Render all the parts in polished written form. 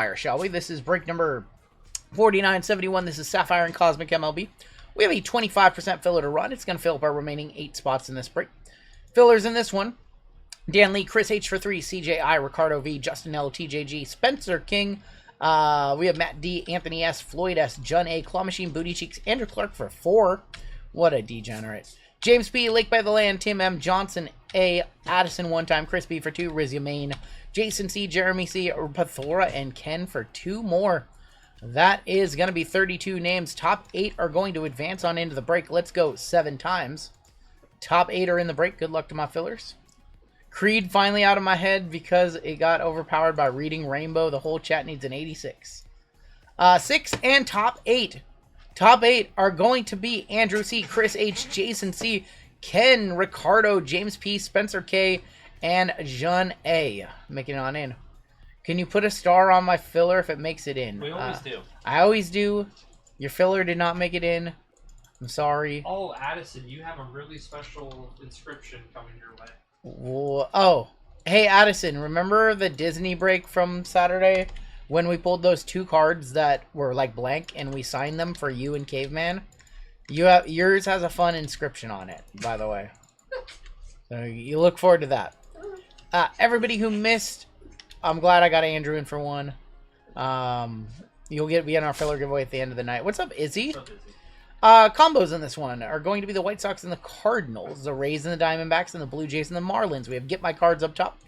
Sapphire, shall we? This is break number 4971. This is Sapphire and Cosmic MLB. We have a 25% filler to run. It's going to fill up our remaining 8 spots in this break. Fillers in this one: Dan Lee, Chris H for 3, CJI, Ricardo V, Justin L, TJG, Spencer King. We have Matt D, Anthony S, Floyd S, John A, Claw Machine, Booty Cheeks, Andrew Clark for 4. What a degenerate. James P, Lake by the Land, Tim M, Johnson A, Addison 1 time, Chris B for 2, Rizia Main, Jason C, Jeremy C, Pathora, and Ken for 2 more. That is going to be 32 names. Top 8 are going to advance on into the break. Let's go 7 times. Top 8 are in the break. Good luck to my fillers. Creed finally out of my head because it got overpowered by reading Rainbow. The whole chat needs an 86. 6 and top 8. Top 8 are going to be Andrew C, Chris H, Jason C, Ken, Ricardo, James P, Spencer K, and Jean A. Making it on in. Can you put a star on my filler if it makes it in? We always do. I always do. Your filler did not make it in. I'm sorry. Oh, Addison, you have a really special inscription coming your way. Oh, hey Addison, remember the Disney break from Saturday when we pulled those 2 cards that were like blank and we signed them for you and Caveman? Yours has a fun inscription on it, by the way. So you look forward to that. Everybody who missed, I'm glad I got Andrew in for 1. You'll be in our filler giveaway at the end of the night. What's up, Izzy? What's up, Izzy? Combos in this one are going to be the White Sox and the Cardinals, the Rays and the Diamondbacks, and the Blue Jays and the Marlins. We have Get My Cards up top,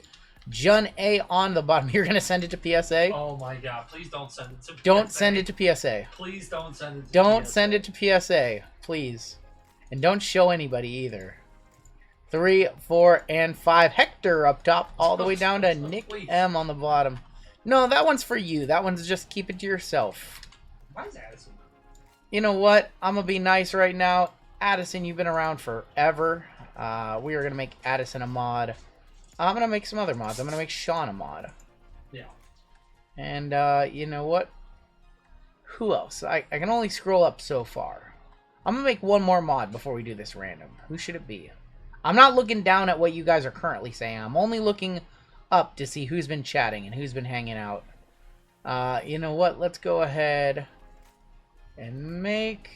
John A on the bottom. You're going to send it to PSA? Oh my god, please don't send it to PSA. Don't send it to PSA. Please don't send it to Don't PSA. send it to PSA, please. And don't show anybody either. 3, 4, and 5. Hector up top, all the way down to Nick M on the bottom. No, that one's for you. That one's just keep it to yourself. Why is Addison? You know what? I'm going to be nice right now. Addison, you've been around forever. We are going to make Addison a mod. I'm going to make some other mods. I'm going to make Sean a mod. Yeah. And, you know what? Who else? I can only scroll up so far. I'm going to make one more mod before we do this random. Who should it be? I'm not looking down at what you guys are currently saying. I'm only looking up to see who's been chatting and who's been hanging out. You know what? Let's go ahead and make...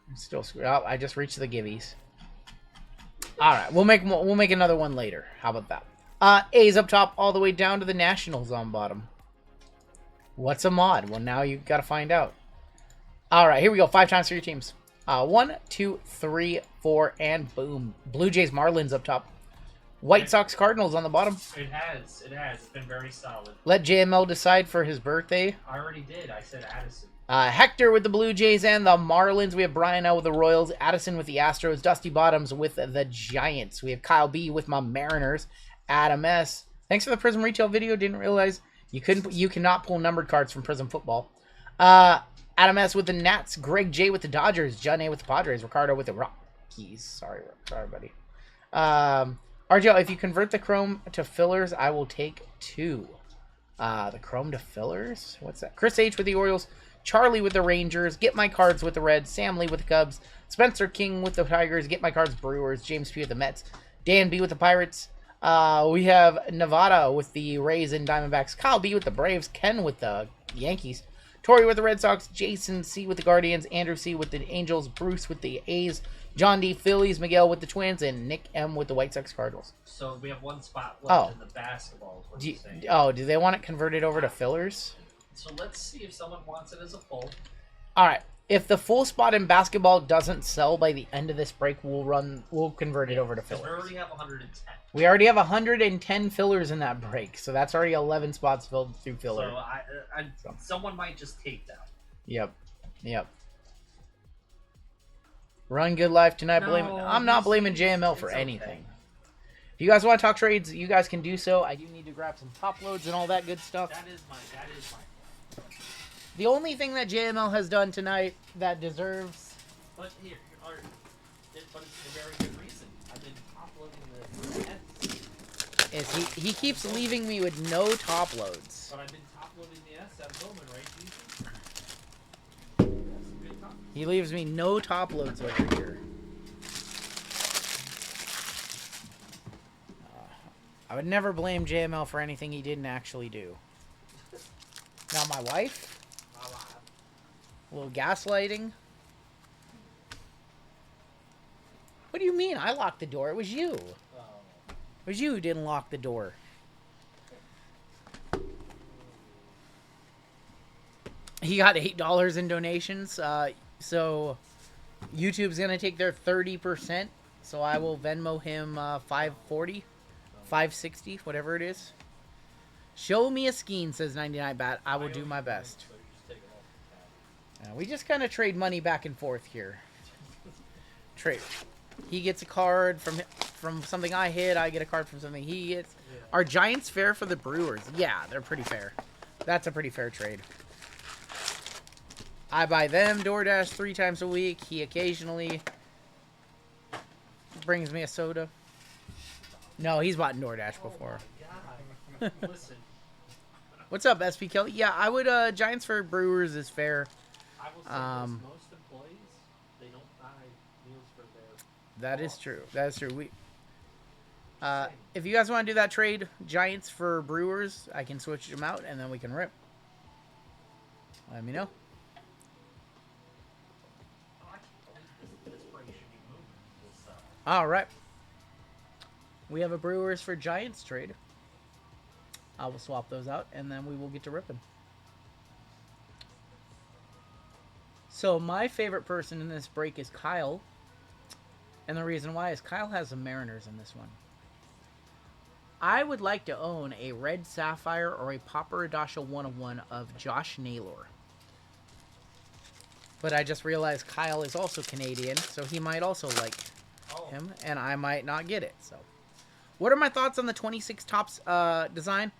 I'm still screwed up. I just reached the givvies. Alright, we'll make another one later. How about that? A's up top all the way down to the Nationals on bottom. What's a mod? Well, now you've got to find out. Alright, here we go. 5 times for your teams. 1, 2, 3, 4, and boom. Blue Jays, Marlins up top. White Sox, Cardinals on the bottom. It has. It's been very solid. Let JML decide for his birthday. I already did. I said Addison. Hector with the Blue Jays and the Marlins. We have Brian L with the Royals. Addison with the Astros. Dusty Bottoms with the Giants. We have Kyle B with my Mariners. Adam S. Thanks for the Prism Retail video. Didn't realize you cannot pull numbered cards from Prism Football. Adam S with the Nats. Greg J with the Dodgers. John A with the Padres. Ricardo with the Rockies. Sorry, buddy. RGL, if you convert the Chrome to fillers, I will take 2. The Chrome to fillers? What's that? Chris H with the Orioles. Charlie with the Rangers. Get My Cards with the Reds. Sam Lee with the Cubs. Spencer King with the Tigers. Get My Cards Brewers. James P with the Mets. Dan B with the Pirates. We have Nevada with the Rays and Diamondbacks. Kyle B with the Braves. Ken with the Yankees. Tori with the Red Sox. Jason C with the Guardians. Andrew C with the Angels. Bruce with the A's. John D Phillies. Miguel with the Twins. And Nick M with the White Sox Cardinals. So we have 1 spot left in the basketball. Is what you're saying. Do they want it converted over to fillers? So let's see if someone wants it as a full. Alright. If the full spot in basketball doesn't sell by the end of this break, we'll convert it over to fillers. We already have 110. We already have 110 fillers in that break, so that's already 11 spots filled through filler. So someone might just take that. Yep. Run good life tonight. No, I'm not blaming JML for anything. Okay. If you guys want to talk trades, you guys can do so. I do need to grab some top loads and all that good stuff. That is my. The only thing that JML has done tonight that deserves... But here, but it's a very good reason. I've been top-loading the S. He keeps leaving me with no top loads. But I've been top-loading the S at Bowman, right, Jason? That's some good top. He leaves me no top loads over here. I would never blame JML for anything he didn't actually do. Now my wife. A little gaslighting. What do you mean? I locked the door. It was you. It was you who didn't lock the door. He got $8 in donations. So YouTube's gonna take their 30%. So I will Venmo him $5.40, $5.60, whatever it is. Show me a scheme, says 99 Bat. I will do my best. We just kind of trade money back and forth here. Trade. He gets a card from something I hit. I get a card from something he gets. Yeah. Are Giants fair for the Brewers? Yeah, they're pretty fair. That's a pretty fair trade. I buy them DoorDash 3 times a week. He occasionally brings me a soda. No, he's bought DoorDash before. Oh listen. What's up, SP Kelly? Yeah, I would. Giants for Brewers is fair. I will say this, most employees, they don't buy meals for their That is true. That is true. We, if you guys want to do that trade, Giants for Brewers, I can switch them out, and then we can rip. Let me know. All right. We have a Brewers for Giants trade. I will swap those out, and then we will get to ripping. So my favorite person in this break is Kyle. And the reason why is Kyle has the Mariners in this one. I would like to own a red Sapphire or a Paparadasha 101 of Josh Naylor. But I just realized Kyle is also Canadian, so he might also like him, and I might not get it. So, what are my thoughts on the 26 Topps design?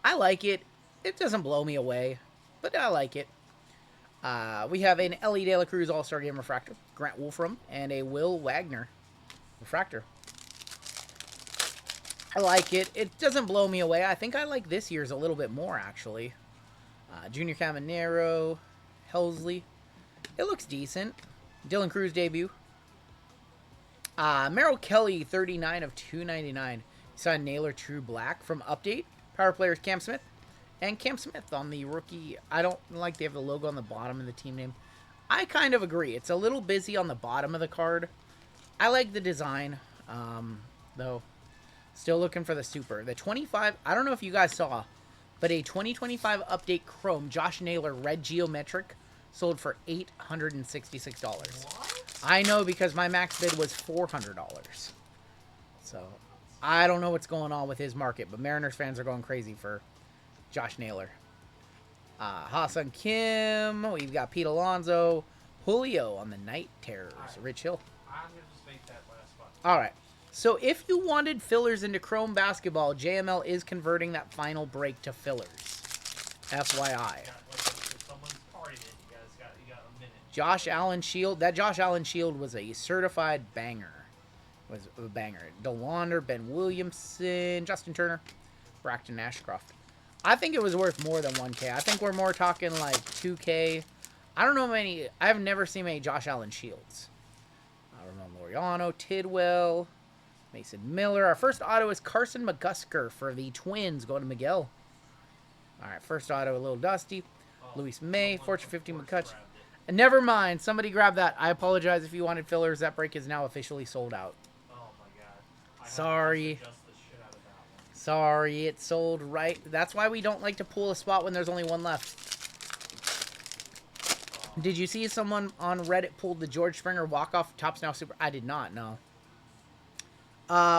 I like it. It doesn't blow me away, but I like it. We have an Ellie De La Cruz All-Star Game Refractor, Grant Wolfram, and a Will Wagner Refractor. I like it. It doesn't blow me away. I think I like this year's a little bit more, actually. Junior Caminero, Helsley. It looks decent. Dylan Cruz debut. Merrill Kelly, 39 of 299. You saw Naylor True Black from Update. Power players Cam Smith. And Cam Smith on the rookie. I don't like they have the logo on the bottom of the team name. I kind of agree. It's a little busy on the bottom of the card. I like the design, though. Still looking for the super. The 25, I don't know if you guys saw, but a 2025 Update Chrome Josh Naylor Red Geometric sold for $866. What? I know because my max bid was $400. So, I don't know what's going on with his market, but Mariners fans are going crazy for Josh Naylor. Ha-Seong Kim. We've got Pete Alonso. Julio on the Night Terrors. Right. Rich Hill. I'm going to just make that last spot. All right. So if you wanted fillers into Chrome Basketball, JML is converting that final break to fillers. FYI. Josh Allen Shield. That Josh Allen Shield was a certified banger. Was a banger. DeLaunder, Ben Williamson, Justin Turner, Braxton Ashcroft. I think it was worth more than 1K. I think we're more talking like 2K. I don't know many. I've never seen many Josh Allen Shields. I don't know. Laureano, Tidwell, Mason Miller. Our first auto is Carson McGusker for the Twins. Going to Miguel. All right, first auto a little dusty. Luis May, Fortune 50 McCutcheon. And never mind. Somebody grab that. I apologize if you wanted fillers. That break is now officially sold out. Oh my god. Sorry. Sorry, it sold right. That's why we don't like to pull a spot when there's only one left. Did you see someone on Reddit pulled the George Springer walk-off Topps Now Super? I did not, no.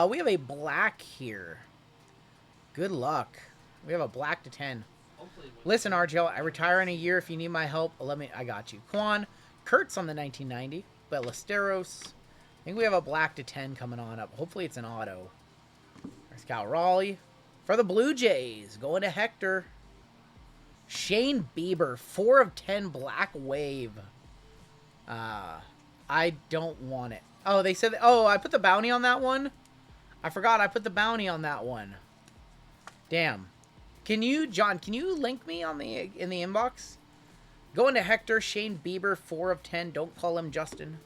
We have a black here. Good luck. We have a black to 10. Listen, RGL, I retire in a year. If you need my help, I got you. Quan, Kurtz on the 1990. Ballesteros. I think we have a black to 10 coming on up. Hopefully it's an auto. There's Cal Raleigh. For the Blue Jays, going to Hector. Shane Bieber, 4 of 10 black wave. I don't want it. Oh, they said, I put the bounty on that one. I forgot I put the bounty on that one. Damn. Can you, John, can you link me on in the inbox? Going to Hector, Shane Bieber, 4 of 10. Don't call him Justin.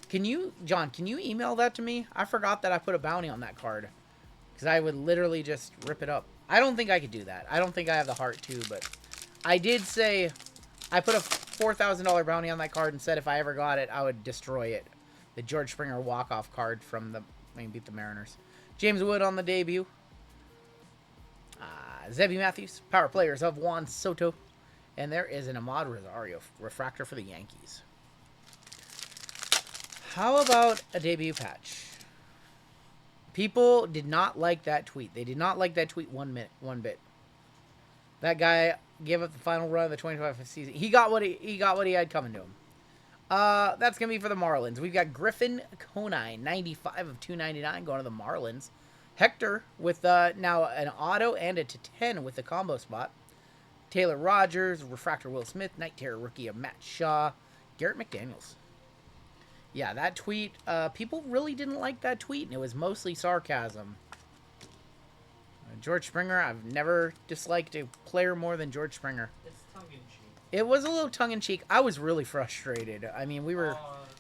Can you, John, can you email that to me? I forgot that I put a bounty on that card. Because I would literally just rip it up. I don't think I could do that. I don't think I have the heart to, but I did say I put a $4,000 bounty on that card and said if I ever got it, I would destroy it. The George Springer walk-off card from the when he beat the Mariners. James Wood on the debut. Zebby Matthews, power players of Juan Soto. And there is an Ahmad Rosario refractor for the Yankees. How about a debut patch? People did not like that tweet. They did not like that tweet one bit. That guy gave up the final run of the 25th season. He got what he had coming to him. That's gonna be for the Marlins. We've got Griffin Conine, 95 of 299, going to the Marlins. Hector with now an auto and a /10 with the combo spot. Taylor Rogers, refractor Will Smith, Night Terror rookie of Matt Shaw, Garrett McDaniels. Yeah, that tweet, people really didn't like that tweet, and it was mostly sarcasm. George Springer, I've never disliked a player more than George Springer. It's tongue-in-cheek. It was a little tongue-in-cheek. I was really frustrated. I mean, we were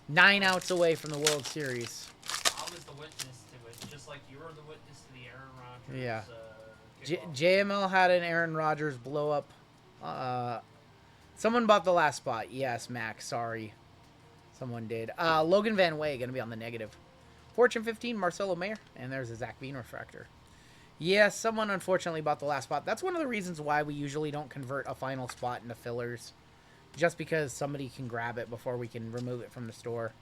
9 outs away from the World Series. I was the witness to it, just like you were the witness to the Aaron Rodgers. Yeah. JML had an Aaron Rodgers blow up. Someone bought the last spot. Yes, Max. Sorry. Someone did. Logan Van Way going to be on the negative. Fortune 15, Marcelo Mayer. And there's a Zach Bean refractor. Yes, someone unfortunately bought the last spot. That's one of the reasons why we usually don't convert a final spot into fillers. Just because somebody can grab it before we can remove it from the store.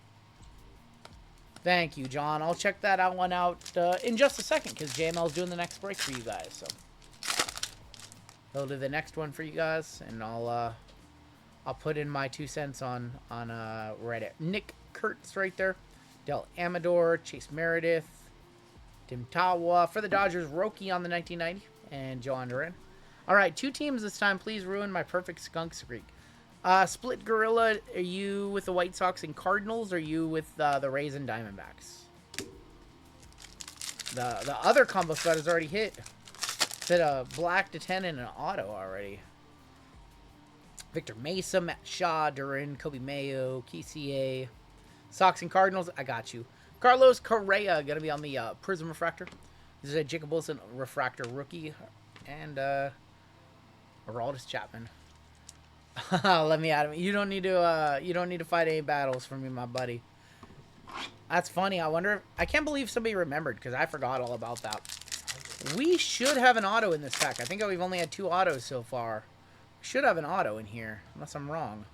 Thank you, John. I'll check that one out in just a second because JML's doing the next break for you guys. So he'll do the next one for you guys, and I'll put in my 2 cents on Reddit. Nick Kurtz right there. Del Amador, Chase Meredith, Tim Tawa for the Dodgers, Roki on the 1990, and Joe Duran. All right, 2 teams this time. Please ruin my perfect skunk streak. Split Gorilla, are you with the White Sox and Cardinals, or are you with the Rays and Diamondbacks? The other combo spot has already hit. Hit a black /10 and an auto already. Victor Mesa, Matt Shaw, Duran, Kobe Mayo, KCA. Sox and Cardinals, I got you. Carlos Correa, going to be on the Prism Refractor. This is a Jacob Wilson Refractor rookie. And Aroldis Chapman. Let me at him. You don't need to fight any battles for me, my buddy. That's funny. I wonder if, I can't believe somebody remembered because I forgot all about that. We should have an auto in this pack. I think we've only had 2 autos so far. Should have an auto in here, unless I'm wrong.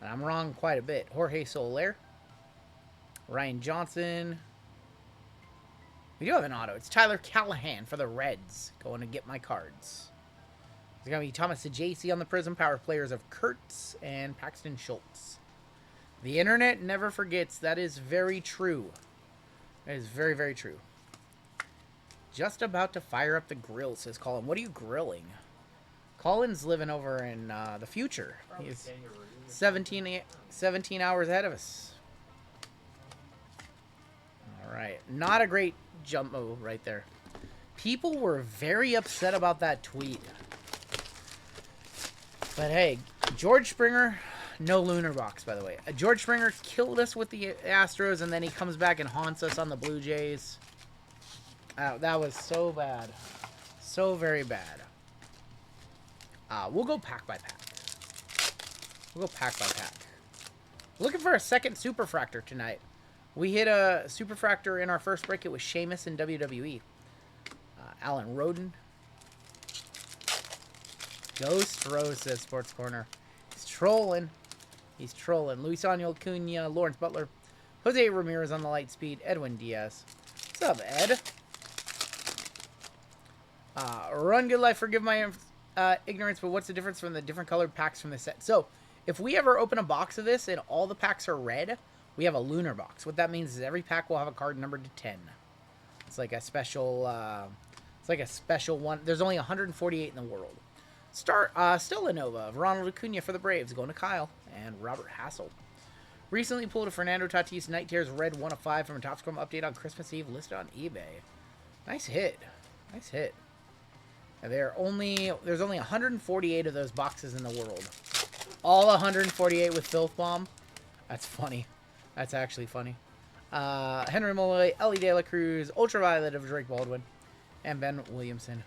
And I'm wrong quite a bit. Jorge Soler. Ryan Johnson. We do have an auto. It's Tyler Callahan for the Reds. Going to get my cards. There's going to be Thomas Sajaci on the Prism. Power players of Kurtz and Paxton Schultz. The internet never forgets. That is very true. That is very, very true. Just about to fire up the grill, says Colin. What are you grilling? Colin's living over in the future. He's 17 hours ahead of us. All right. Not a great jump move right there. People were very upset about that tweet. But hey, George Springer, no lunar box, by the way. George Springer killed us with the Astros, and then he comes back and haunts us on the Blue Jays. That was so bad. So very bad. We'll go pack by pack. We'll go pack by pack. Looking for a second Superfractor tonight. We hit a Superfractor in our first break. It was Sheamus in WWE. Alan Roden. Ghost Rose, says Sports Corner. He's trolling. He's trolling. Luis Angel Acuna, Lawrence Butler. Jose Ramirez on the light speed. Edwin Diaz. What's up, Ed? Run Good Life, forgive my ignorance, but what's the difference from the different colored packs from the set? So, if we ever open a box of this and all the packs are red, we have a lunar box. What that means is every pack will have a card numbered to 10. It's like a special, one. There's only 148 in the world. Stellanova of Ronald Acuna for the Braves, going to Kyle, and Robert Hassel. Recently pulled a Fernando Tatis Night Tears Red 1 of 5 from a Top Scrum update on Christmas Eve, listed on eBay. Nice hit. Nice hit. There's only 148 of those boxes in the world. All 148 with Filth Bomb. That's funny. That's actually funny. Henry Malloy, Ellie De La Cruz, Ultraviolet of Drake Baldwin, and Ben Williamson.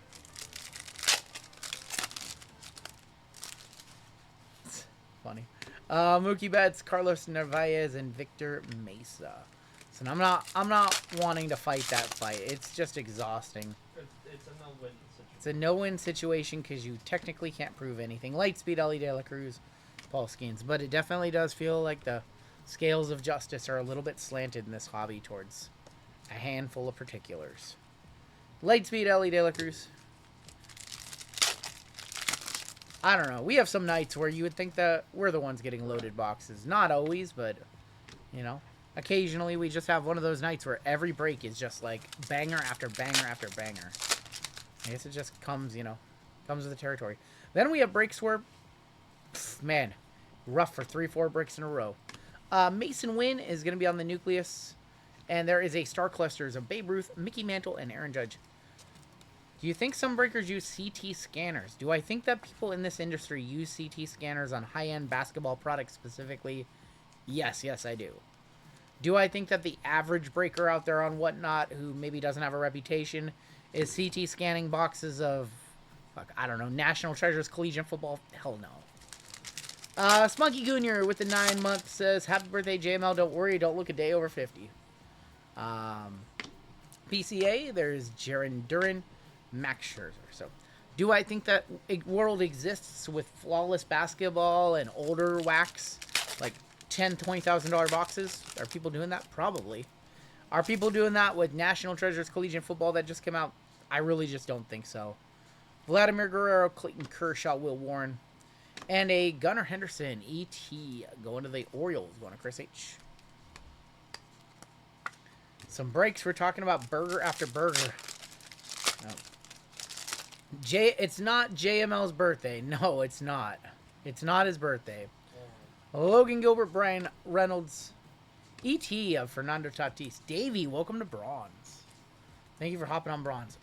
funny. Mookie Betts, Carlos Narvaez, and Victor Mesa. So I'm not wanting to fight that fight. It's just exhausting. It's a no-win situation. It's a no-win situation because you technically can't prove anything. Lightspeed, Ellie De La Cruz, Paul Skeens. But it definitely does feel like the scales of justice are a little bit slanted in this hobby towards a handful of particulars. Lightspeed, Ellie De La Cruz. I don't know. We have some nights where you would think that we're the ones getting loaded boxes. Not always, but, you know, occasionally we just have one of those nights where every break is just like banger after banger after banger. I guess it just comes, you know, comes with the territory. Then we have breaks where, man, rough for 3-4 breaks in a row. Mason Wynn is going to be on the Nucleus. And there is a Star Clusters of Babe Ruth, Mickey Mantle, and Aaron Judge. Do you think some breakers use CT scanners? Do I think that people in this industry use CT scanners on high-end basketball products specifically? Yes, I do. Do I think that the average breaker out there on Whatnot who maybe doesn't have a reputation is CT scanning boxes of, I don't know, National Treasures Collegiate Football? Hell no. Spunky Jr. with the 9 months says, happy birthday, JML. Don't worry, don't look a day over 50. PCA, there's Jaron Duran, Max Scherzer. So, do I think that world exists with flawless basketball and older wax, like $10,000, $20,000 boxes? Are people doing that? Probably. Are people doing that with National Treasures Collegiate Football that just came out? I really just don't think so. Vladimir Guerrero, Clayton Kershaw, Will Warren, and a Gunnar Henderson, E.T. going to the Orioles, going to Chris H. Some breaks. We're talking about burger after burger. Oh. It's not JML's birthday. No, it's not. It's not his birthday. Logan Gilbert, Brian Reynolds, E.T. of Fernando Tatis. Davey, welcome to Bronze. Thank you for hopping on Bronze.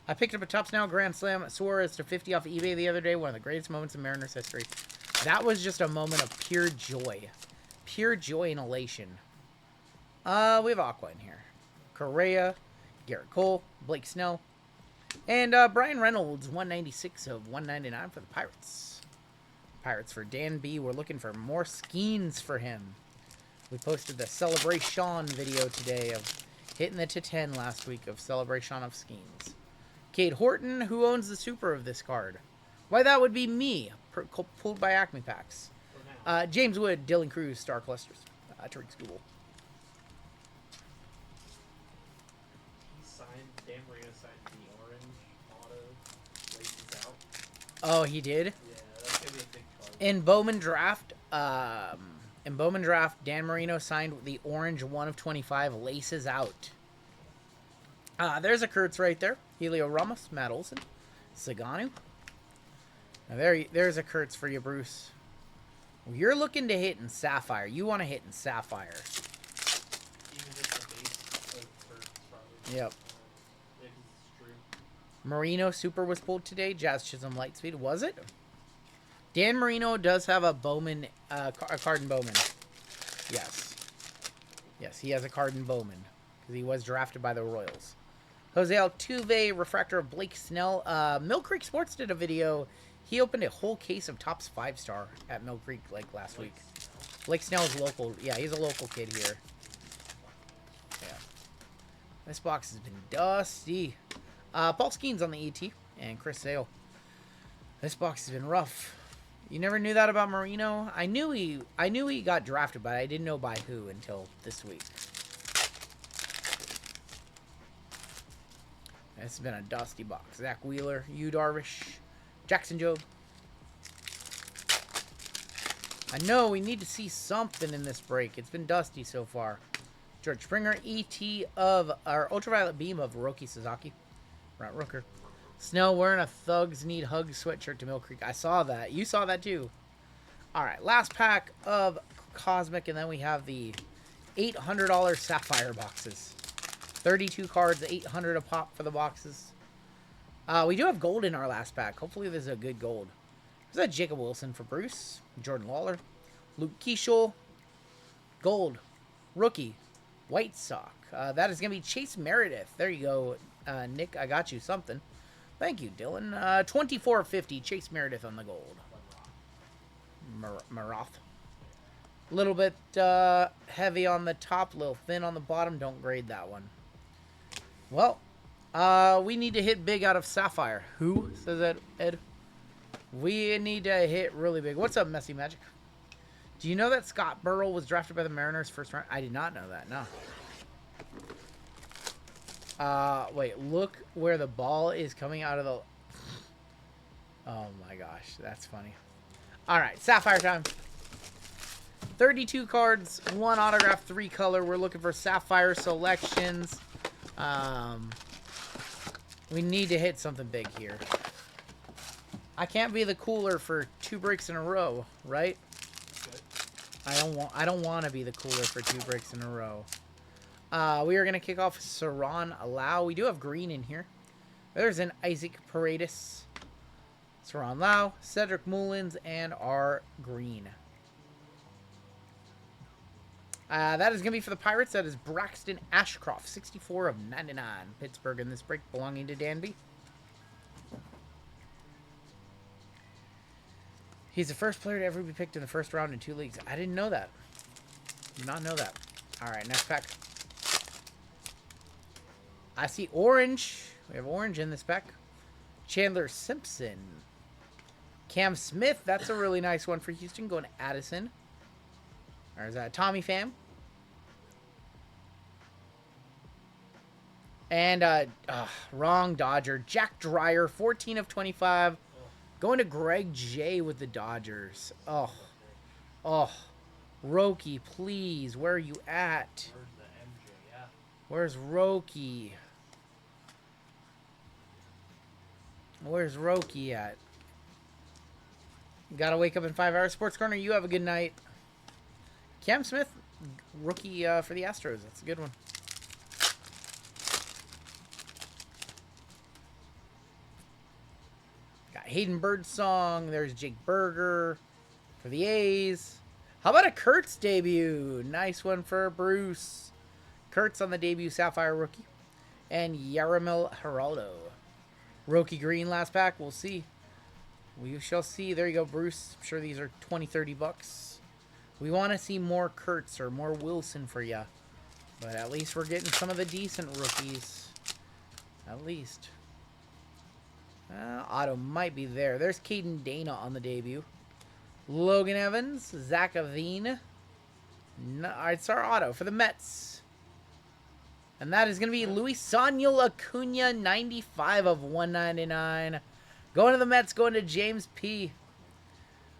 I picked up a Topps Now Grand Slam Suarez to 50 off eBay the other day. One of the greatest moments in Mariners history. That was just a moment of pure joy. Pure joy and elation. We have Aqua in here. Correa, Garrett Cole, Blake Snell, and Brian Reynolds, 196 of 199 for the Pirates. Pirates for Dan B. We're looking for more Skeens for him. We posted the Celebration video today of hitting the to 10 last week of Celebration of Skeens. Cade Horton, who owns the super of this card? Why, that would be me, pulled by Acme Packs. James Wood, Dylan Cruz, Star Clusters, Tariq Skubal. Dan Marino signed the orange auto laces out. Oh, he did? Yeah, that's gonna be a big card. In Bowman Draft, Dan Marino signed the orange 1 of 25 laces out. There's a Kurtz right there. Helio Ramos, Matt Olson, Saganu. Now there's a Kurtz for you, Bruce. Well, you're looking to hit in Sapphire. You want to hit in Sapphire. Even just the base of Kurtz, probably. Yep. It's true. Marino Super was pulled today. Jazz Chisholm Lightspeed. Was it? Dan Marino does have a Bowman, a card in Bowman. Yes. Yes, he has a card in Bowman. Because he was drafted by the Royals. Jose Altuve, refractor of Blake Snell. Mill Creek Sports did a video. He opened a whole case of Topps 5-star at Mill Creek like last week. Blake Snell's local. Yeah, he's a local kid here. Yeah. This box has been dusty. Paul Skeens on the ET. And Chris Sale. This box has been rough. You never knew that about Marino? I knew he got drafted, but I didn't know by who until this week. This has been a dusty box. Zach Wheeler, Yu Darvish, Jackson Jobe. I know we need to see something in this break. It's been dusty so far. George Springer, ET of our Ultraviolet Beam of Roki Sasaki. Brent Rooker. Snell wearing a Thugs Need Hugs sweatshirt to Mill Creek. I saw that. You saw that too. Alright, last pack of Cosmic, and then we have the $800 Sapphire boxes. 32 cards, $800 a pop for the boxes. We do have gold in our last pack. Hopefully this is a good gold. There's a Jacob Wilson for Bruce. Jordan Lawler. Luke Keeschel. Gold. Rookie. White Sock. That is going to be Chase Meredith. There you go, Nick. I got you something. Thank you, Dylan. 24.50. Chase Meredith on the gold. Maroth. A little bit heavy on the top, a little thin on the bottom. Don't grade that one. Well, we need to hit big out of Sapphire. Who says that, Ed? We need to hit really big. What's up, Messy Magic? Do you know that Scott Burrell was drafted by the Mariners first round? I did not know that, no. Wait, look where the ball is coming out of the... Oh my gosh, that's funny. Alright, Sapphire time. 32 cards, 1 autograph, 3 color. We're looking for Sapphire selections. We need to hit something big here. I can't be the cooler for 2 breaks in a row, right? I don't want to be the cooler for 2 breaks in a row. We are going to kick off Saran Lau. We do have green in here. There's an Isaac Paredes, Saran Lau, Cedric Mullins, and our green. That is going to be for the Pirates. That is Braxton Ashcroft, 64 of 99. Pittsburgh in this break, belonging to Danby. He's the first player to ever be picked in the first round in 2 leagues. I didn't know that. Did not know that. All right, next pack. I see orange. We have orange in this pack. Chandler Simpson. Cam Smith. That's a really nice one for Houston. Going to Addison. Or is that Tommy Pham? And, wrong Dodger. Jack Dreyer, 14 of 25. Going to Greg J with the Dodgers. Oh. Roki, please. Where are you at? Where's the MJ? Yeah. Where's Roki? Where's Roki at? Gotta wake up in 5 hours. Sports Corner, you have a good night. Cam Smith, rookie for the Astros. That's a good one. Got Hayden Birdsong. There's Jake Berger for the A's. How about a Kurtz debut? Nice one for Bruce. Kurtz on the debut Sapphire rookie. And Yaramil Geraldo. Rookie green last pack. We'll see. We shall see. There you go, Bruce. I'm sure these are 20, 30 bucks. We want to see more Kurtz or more Wilson for you. But at least we're getting some of the decent rookies. At least. Otto might be there. There's Caden Dana on the debut. Logan Evans. Zach Aveen. No, it's our auto for the Mets. And that is going to be Luis Samuel Acuna, 95 of 199. Going to the Mets, going to James P.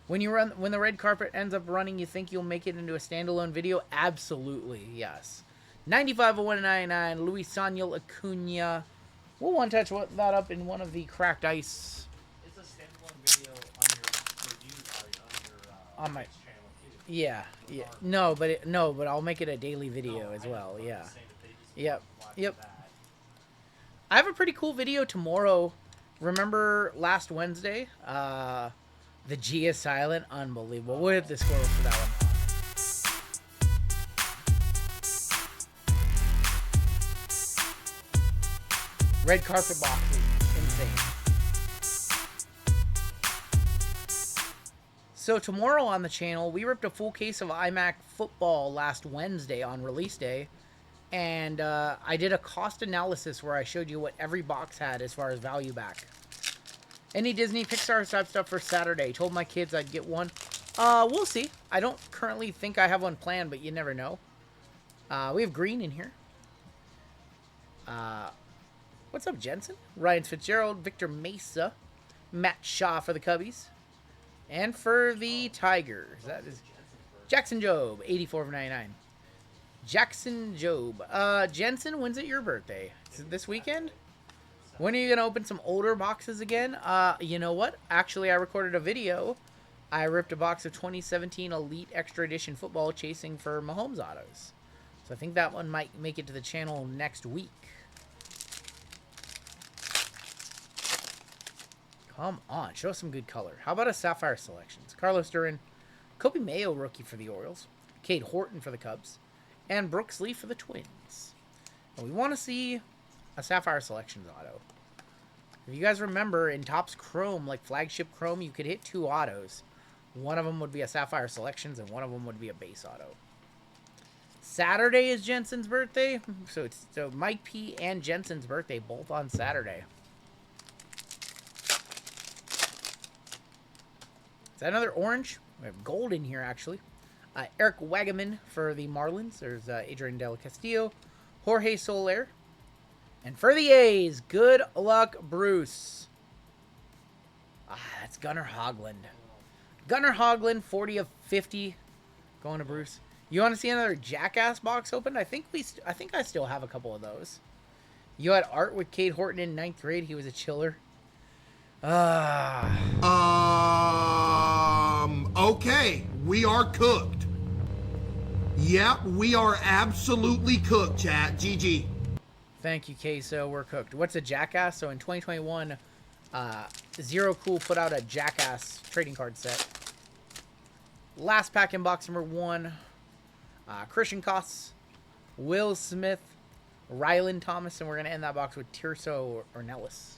When the red carpet ends up running, you think you'll make it into a standalone video? Absolutely, yes. 95 of 199, Luis Samuel Acuna. We'll one-touch that up in one of the cracked ice. It's a standalone video on your review, on my channel too. Yeah. No, but I'll make it a daily video as well. Yeah. Yep. I have a pretty cool video tomorrow. Remember last Wednesday? The G is silent. Unbelievable. We'll hit the score for that one. Red carpet boxes. Insane. So tomorrow on the channel, we ripped a full case of iMac football last Wednesday on release day. And I did a cost analysis where I showed you what every box had as far as value back. Any Disney Pixar type stuff for Saturday. Told my kids I'd get one. We'll see. I don't currently think I have one planned, but you never know. We have green in here. What's up, Jensen? Ryan Fitzgerald, Victor Mesa, Matt Shaw for the Cubbies. And for the Tigers, that is Jackson Jobe, 84 of 99. Jackson Jobe. Jensen, when's it your birthday? Is it this weekend? When are you going to open some older boxes again? You know what? Actually, I recorded a video. I ripped a box of 2017 Elite Extra Edition football chasing for Mahomes autos. So I think that one might make it to the channel next week. Come on, show us some good color. How about a Sapphire selections? Carlos Duran, Kobe Mayo rookie for the Orioles, Cade Horton for the Cubs, and Brooks Lee for the Twins. And we want to see a Sapphire selections auto. If you guys remember, in Topps Chrome, like Flagship Chrome, you could hit 2 autos. One of them would be a Sapphire Selections, and one of them would be a base auto. Saturday is Jensen's birthday, so it's Mike P and Jensen's birthday both on Saturday. Is that another orange? We have gold in here actually. Eric Wagaman for the Marlins. There's Adrian Del Castillo, Jorge Soler, and for the A's, good luck, Bruce. That's Gunnar Hoglund. Gunnar Hoglund, 40 of 50, going to Bruce. You want to see another Jackass box opened? I think I still have a couple of those. You had art with Cade Horton in 9th grade. He was a chiller. Okay, we are cooked. Yep, we are absolutely cooked, chat. GG. Thank you, Queso. We're cooked. What's a Jackass? So in 2021, Zero Cool put out a Jackass trading card set. Last pack in box number 1. Christian Koss, Will Smith, Rylan Thomas, and we're going to end that box with Tirso Ornelas.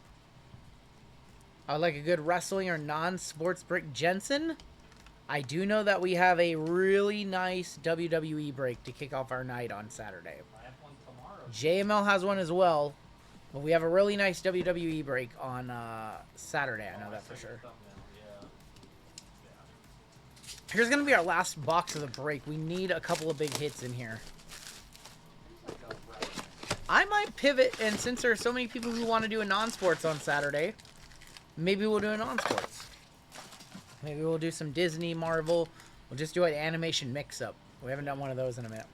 I would like a good wrestling or non-sports break. Jensen, I do know that we have a really nice WWE break to kick off our night on Saturday. I have one tomorrow. JML has one as well, but we have a really nice WWE break on Saturday. I know that for sure. Here's going to be our last box of the break. We need a couple of big hits in here. I might pivot, and since there are so many people who want to do a non-sports on Saturday, maybe we'll do a non-sports. Maybe we'll do some Disney, Marvel. We'll just do an animation mix-up. We haven't done one of those in a minute.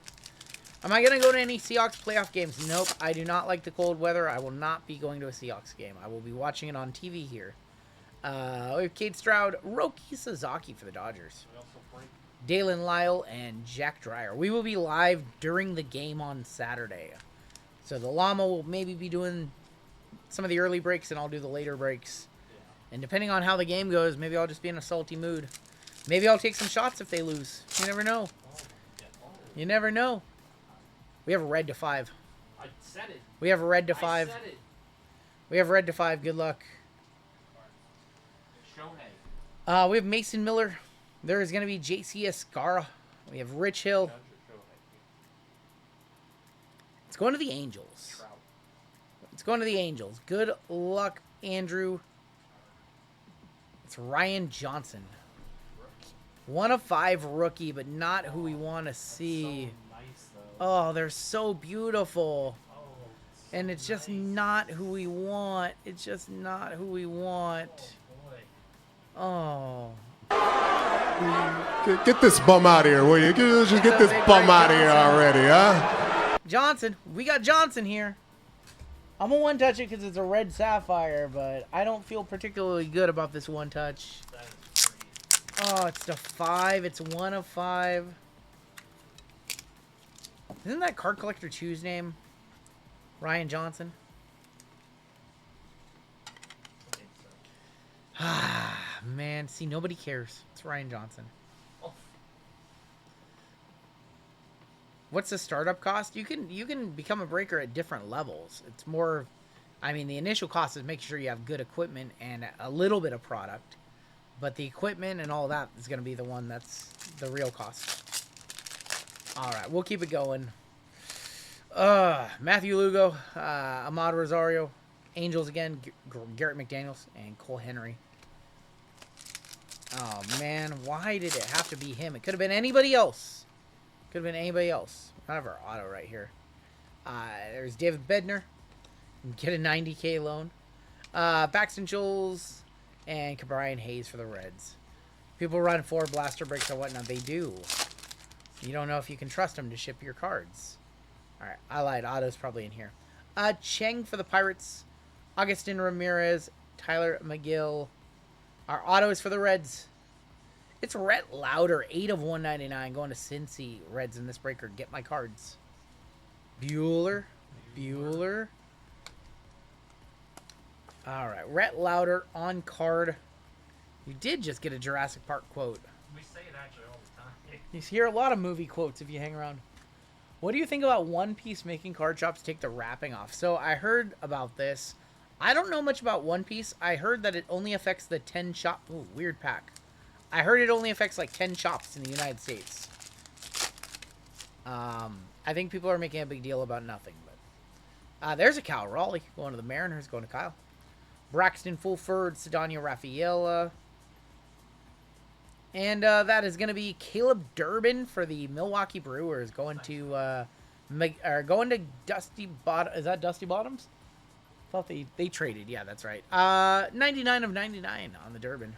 Am I going to go to any Seahawks playoff games? Nope. I do not like the cold weather. I will not be going to a Seahawks game. I will be watching it on TV here. We have Cade Stroud, Roki Sasaki for the Dodgers. Dalen Lyle and Jack Dreyer. We will be live during the game on Saturday. So the Llama will maybe be doing some of the early breaks, and I'll do the later breaks. And depending on how the game goes, maybe I'll just be in a salty mood. Maybe I'll take some shots if they lose. You never know. You never know. We have a red to 5. I said it. We have a red to 5. I said it. We have a red to 5. Good luck. Shohei. We have Mason Miller. There is going to be JC Escara. We have Rich Hill. It's going to the Angels. It's going to the Angels. Good luck, Andrew. It's Ryan Johnson. 1 of 5 rookie, but not who we want to see. Oh, they're so beautiful. And it's just not who we want. It's just not who we want. Oh. Get this bum out of here, will you? Just get this bum out of here already, huh? Johnson. We got Johnson here. I'm going to one-touch it because it's a red sapphire, but I don't feel particularly good about this one-touch. Oh, it's the 5. It's 1 of 5. Isn't that Card Collector 2's name? Ryan Johnson? Ah, man. See, nobody cares. It's Ryan Johnson. What's the startup cost? You can become a breaker at different levels. It's more, I mean, the initial cost is making sure you have good equipment and a little bit of product. But the equipment and all that is going to be the one that's the real cost. All right, we'll keep it going. Matthew Lugo, Ahmad Rosario, Angels again, Garrett McDaniels, and Cole Henry. Oh, man, why did it have to be him? It could have been anybody else. Could have been anybody else. I have our auto right here. There's David Bednar. Get a 90K loan. Paxton Jules and Brian Hayes for the Reds. People run 4 blaster breaks or whatnot. They do. You don't know if you can trust them to ship your cards. Alright, I lied. Auto's probably in here. Cheng for the Pirates. Augustin Ramirez. Tyler McGill. Our auto is for the Reds. It's Rhett Lauder, 8 of 199, going to Cincy. Reds in this breaker. Get my cards. Bueller. All right, Rhett Lauder on card. You did just get a Jurassic Park quote. We say it actually all the time. You hear a lot of movie quotes if you hang around. What do you think about One Piece making card shops take the wrapping off? So I heard about this. I don't know much about One Piece. I heard that it only affects the 10 shop. Ooh, weird pack. I heard it only affects like 10 shops in the United States. I think people are making a big deal about nothing. But there's a Cal Raleigh going to the Mariners, going to Kyle. Braxton Fulford, Sedania Rafaela. And that is going to be Caleb Durbin for the Milwaukee Brewers, going to Dusty Bottom. Is that Dusty Bottoms? I thought they traded. Yeah, that's right. 99 of 99 on the Durbin.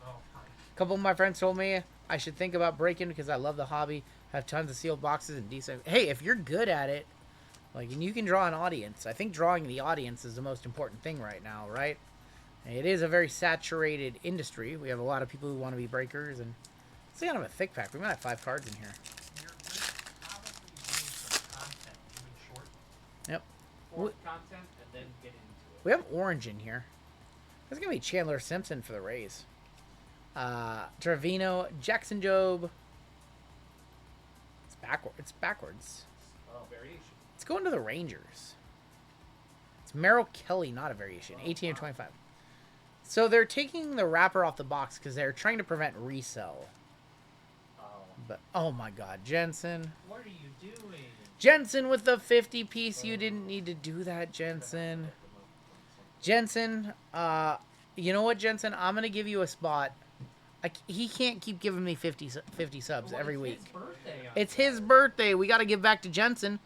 A couple of my friends told me I should think about breaking because I love the hobby. Have tons of sealed boxes and decent. Hey, if you're good at it, like, and you can draw an audience. I think drawing the audience is the most important thing right now, right? It is a very saturated industry. We have a lot of people who want to be breakers, and it's kind of a thick pack. We might have 5 cards in here. You're probably doing some content, even short. Yep. Form content and then get into it. We have orange in here. There's going to be Chandler Simpson for the Rays. Trevino, Jackson Jobe. It's backwards. Oh, variation. It's going to the Rangers. It's Merrill Kelly, not a variation. 18 of 25. So they're taking the wrapper off the box because they're trying to prevent resell. Oh. But, oh my god, Jensen. What are you doing? Jensen with the 50 piece. You didn't need to do that, Jensen. Jensen, you know what, Jensen? I'm going to give you a spot. He can't keep giving me 50 subs every week. It's his birthday. We got to give back to Jensen.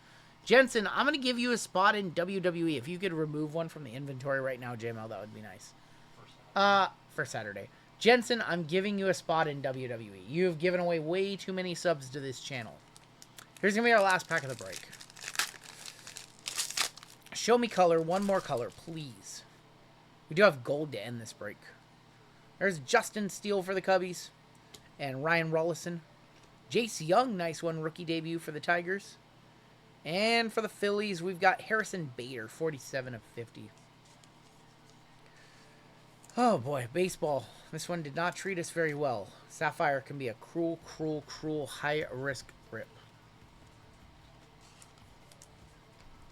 Jensen, I'm going to give you a spot in WWE. If you could remove one from the inventory right now, JML, that would be nice. For Saturday. Jensen, I'm giving you a spot in WWE. You have given away way too many subs to this channel. Here's going to be our last pack of the break. Show me color. One more color, please. We do have gold to end this break. There's Justin Steele for the Cubbies. And Ryan Rollison. Jace Young, nice one. Rookie debut for the Tigers. And for the Phillies, we've got Harrison Bader, 47 of 50. Oh boy, baseball. This one did not treat us very well. Sapphire can be a cruel, cruel, cruel, high-risk grip.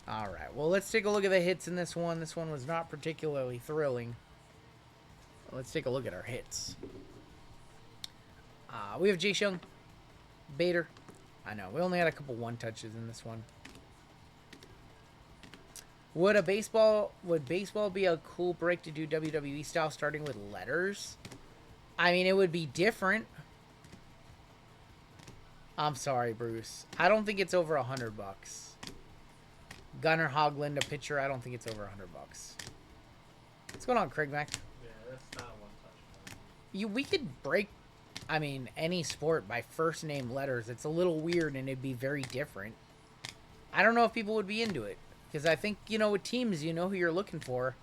Alright, well, let's take a look at the hits in this one. This one was not particularly thrilling. Let's take a look at our hits. We have Jace Young, Bader. I know, we only had a couple one-touches in this one. Would baseball be a cool break to do WWE style starting with letters? I mean, it would be different. I'm sorry, Bruce. I don't think it's over $100. Gunnar Hoglund, a pitcher. I don't think it's over $100. What's going on, Craig Mack? Yeah, that's not a one-touch. We could break, I mean, any sport by first name letters. It's a little weird and it'd be very different. I don't know if people would be into it. Because I think, you know, with teams, you know who you're looking for.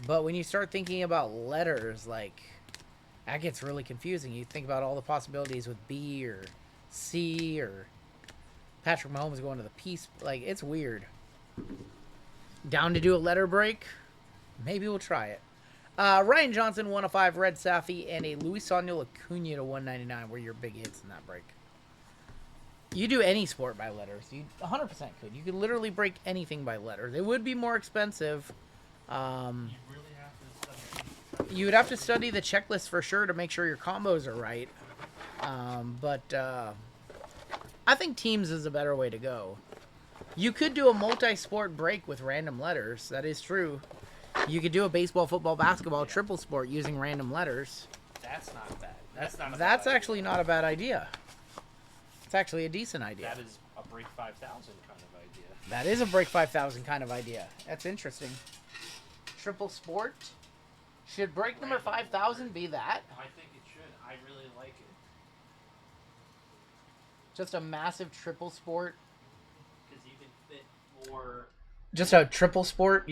But when you start thinking about letters, like, that gets really confusing. You think about all the possibilities with B or C or Patrick Mahomes going to the Peace. Like, it's weird. Down to do a letter break? Maybe we'll try it. Ryan Johnson, 1 of 5, Red Safi, and a Luis Daniel Acuna to 199 were your big hits in that break. You do any sport by letters. You 100% could. You could literally break anything by letters. It would be more expensive. You really have to study. You would have to study the checklist for sure to make sure your combos are right. But I think teams is a better way to go. You could do a multi-sport break with random letters. That is true. You could do a baseball, football, basketball triple sport using random letters. That's not bad. That's actually not a bad idea. It's actually a decent idea. That is a break 5,000 kind of idea. That is a break 5,000 kind of idea. That's interesting. Triple sport. Should break number 5,000 be that? I think it should. I really like it. Just a massive triple sport. Because you can fit more. Just a triple sport.